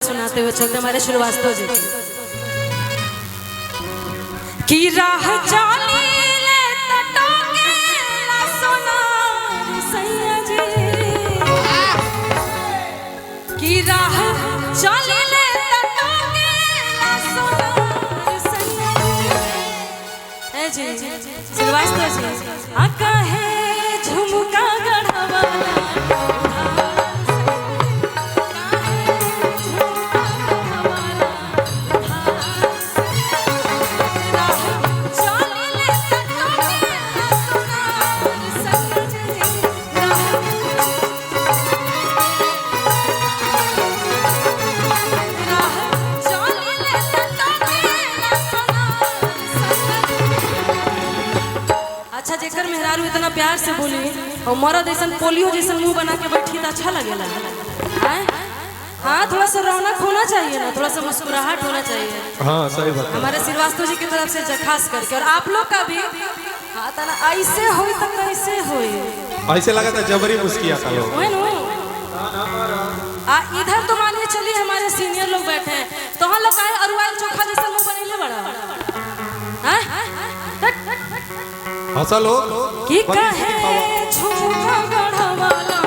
सुनाते हुए चलते हमारे श्रीवास्तव जी की राह चाली ले तटोगे ला सोनार सैया जी की राह चाली ले तटोगे ला सोनार सैया जी श्रीवास्तव जी आका है झुमका गढ़वाला अच्छा जेकर मेहरारू इतना प्यार से बोली और मरद ऐसा पोलियो जैसा मुंह बना के बैठी तो अच्छा लगेला। हाँ थोड़ा सा रौनक होना चाहिए ना, थोड़ा सा मुस्कुराहट होना चाहिए। हाँ सही बात। हमारे श्रीवास्तव जी की तरफ से खास करके और आप लोग का भी हाँ तना ऐसे हो तो कैसे हो ऐसे लगा था जबरी मुस्किया था लोग। इधर तो मानिए चलिए हमारे सीनियर लोग बैठे हैं तो हम लोग आए अरुआल चोखा जैसा मुंह बनेले बड़ा हंसा लो की कहे झुमका गढ़वाला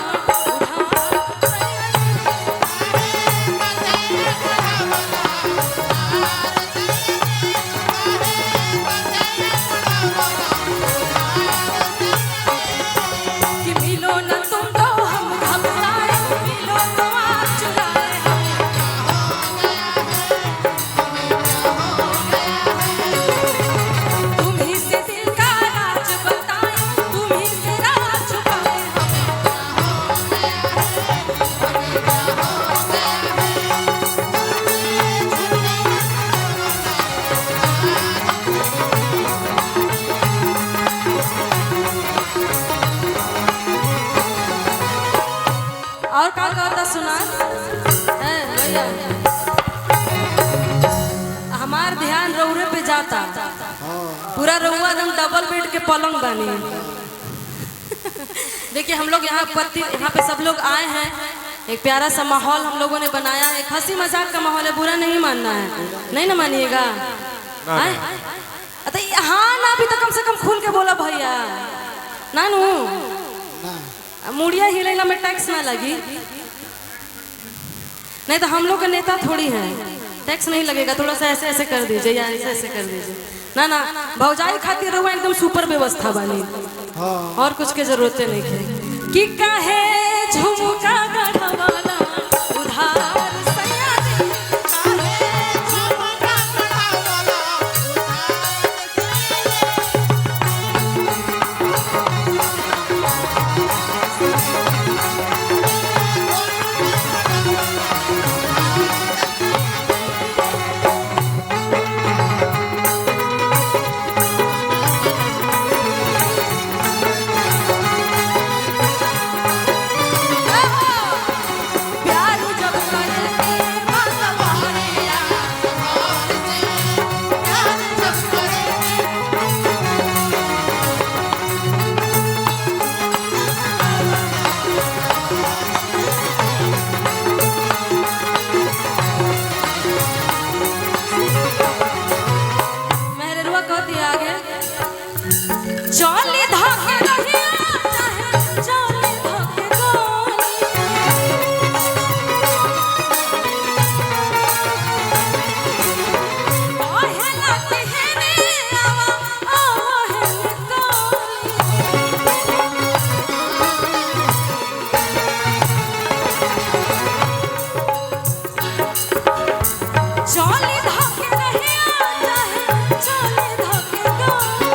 और का कहता सुना भैया हमार ध्यान रौरे पे जाता पूरा रउआ एकदम डबल बेड के पलंग बनी। देखिए हम लोग यहाँ पे सब लोग आए हैं, एक प्यारा सा माहौल हम लोगों ने बनाया, एक हंसी मजाक का माहौल है, बुरा नहीं मानना है, नहीं ना मानिएगा। हाँ ना भी तो कम से कम खुल के बोला भैया नानू मुड़िया हिलेला में टैक्स ना लगी, नहीं तो हम लोग का नेता थोड़ी है, टैक्स नहीं लगेगा, थोड़ा सा ऐसे ऐसे कर दीजिए या ऐसे ऐसे कर दीजिए ना ना भौजाई खातिर रहुआ एकदम सुपर व्यवस्था बनी। और कुछ के जरूरत नहीं है कि कहे झुमका गढ़वाला उधार सैया जी काहे झुमका गढ़वाला चौली धाके रहिया चाहे चौली धाके गोली ओहे लाती है रे आवा ओहे चौली धाके रहिया चाहे चौली धाके गोली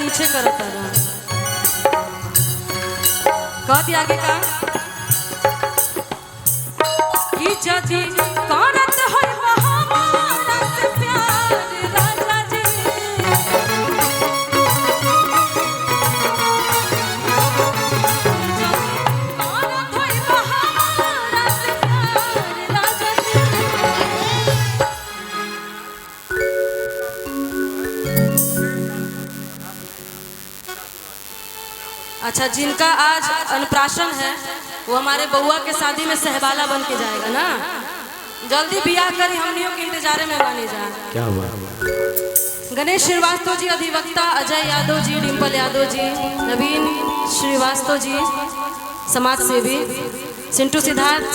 नीचे करता रहा कह दिया आगे का कि जदी करत होय हमारा से प्यार राजा जी जदी करत अच्छा, जिनका आज अन्नप्राशन है वो हमारे बउआ के शादी में सहबाला बन के जाएगा ना। जल्दी बियाह करी, हमनियों के इंतजारे में बने जा। क्या हुआ? गणेश श्रीवास्तव जी अधिवक्ता, अजय यादव जी, डिम्पल यादव जी, नवीन श्रीवास्तव जी समाज सेवी, सिंटू सिद्धार्थ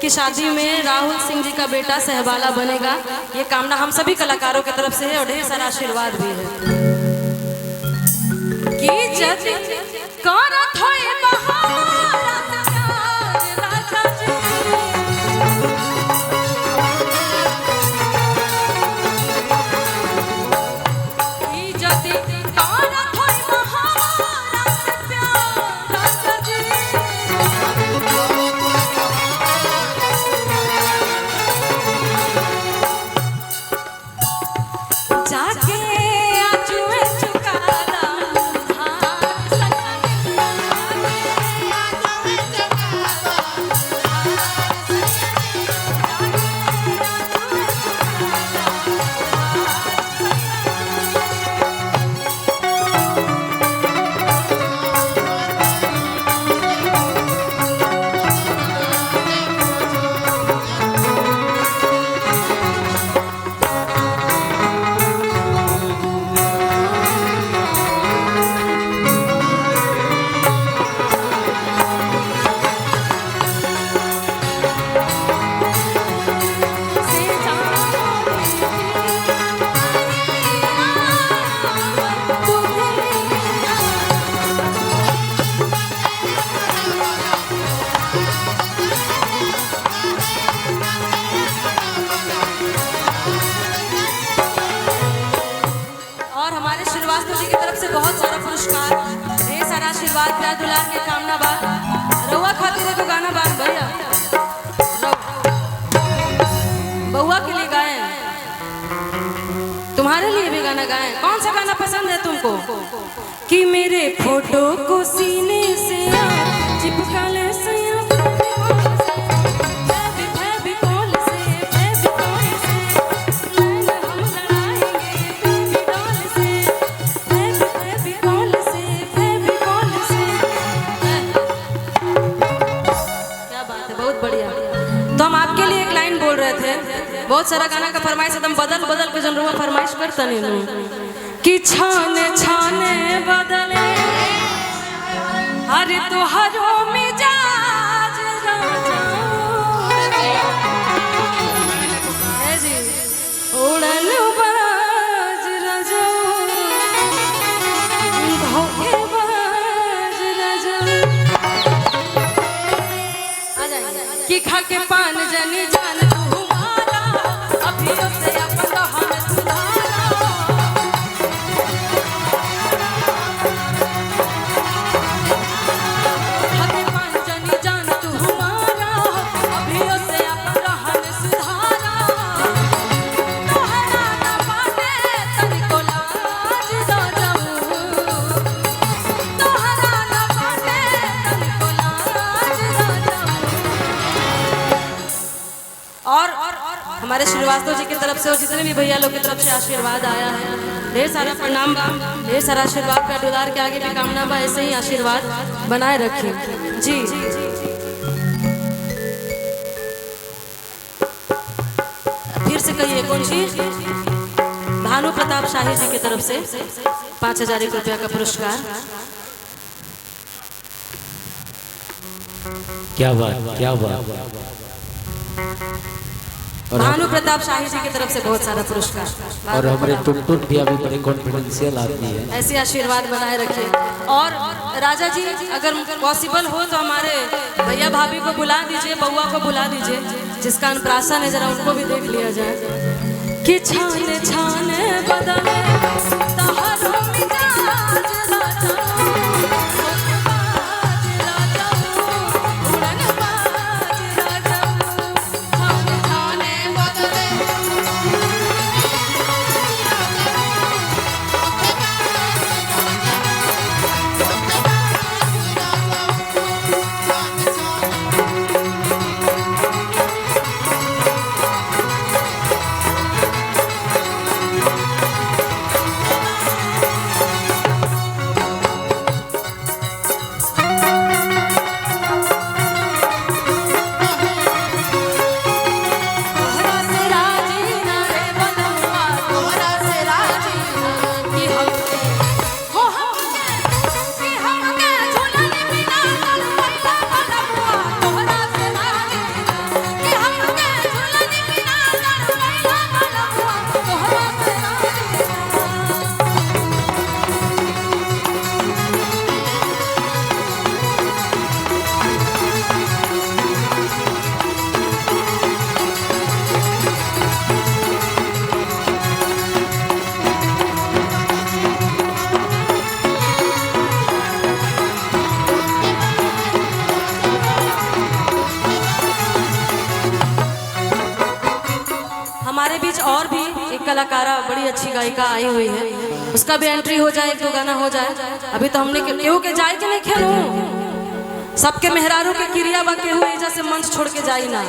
की शादी में राहुल सिंह जी का बेटा सहबाला बनेगा। ये कामना हम सभी कलाकारों की तरफ से है और ढेर सारा आशीर्वाद भी है। कि जति करत होए बहारत प्यार राजा जी, कि जति करत होए बहारत प्यार राजा जी, जाके आजुए चुकाला बहुत सारा पुरस्कार, ढेर सारा आशीर्वाद, प्यार दुलार के कामना बा। रउआ खातिर एगो गाना बा भैया, बउआ के लिए गाए, तुम्हारे लिए भी गाना गाए। कौन सा गाना पसंद है तुमको? कि मेरे फोटो को सीने से चिपका ले बहुत सारा गाना का फरमाइश एकदम बदल बदल के जनरुआ फरमाइश करता नहीं कि छाने छाने बदले अरे तो हरो मिजाज जी उड़न बाज रजो धोखेबाज रजो आ जाएंगे कि खा के पान जनी जान हमारे श्रीवास्तव जी की तरफ से और जितने भी भैया लोग की तरफ से आशीर्वाद आया है, ढेर सारा प्रणाम बा, ढेर सारा आशीर्वाद का दुलार के आगे भी कामना बा, ऐसे ही आशीर्वाद बनाए रखें जी। फिर से कहिए कौन चीज? भानु प्रताप शाही जी की तरफ से 5000 रुपया का पुरस्कार। क्या बात, क्या बात। और भानु प्रताप शाही जी की तरफ से बहुत सारा पुरस्कार। और हमारे टुनटुन भी अभी बड़े कॉन्फिडेंशियल आदमी है, ऐसे आशीर्वाद बनाए रखें। और राजा जी अगर पॉसिबल हो तो हमारे भैया भाभी को बुला दीजिए, बउआ को बुला दीजिए, जिसका अन्नप्राशन है, जरा उनको भी देख लिया जाए। कि छाने छाने बदले तहरो मिजाज राजा बीच और भी एक कलाकारा बड़ी अच्छी गायिका आई हुई है, उसका भी एंट्री हो जाए, एक दो गाना हो जाए। अभी तो हमने केहू के जाए के नहीं खेलू, सबके मेहरारू के क्रिया बा, केहू एजा से मंच छोड़ के जाई ना,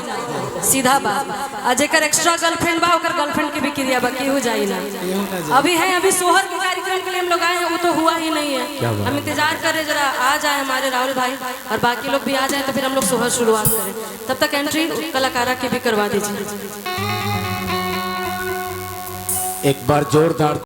सीधा बात। आ जेकर एक्स्ट्रा गर्लफ्रेंड बा ओकर गर्लफ्रेंड के भी क्रिया बा, केहू जाई ना। अभी है, अभी सोहर के कार्यक्रम के लिए हम लोग आए हैं, वो तो हुआ ही नहीं है। हम इंतजार कर रहे जरा आ जाए हमारे राहुल भाई और बाकी लोग भी आ जाए, तो फिर हम लोग सोहर शुरुआत करें। तब तक एंट्री कलाकारा की भी करवा दीजिए। एक बार जोरदार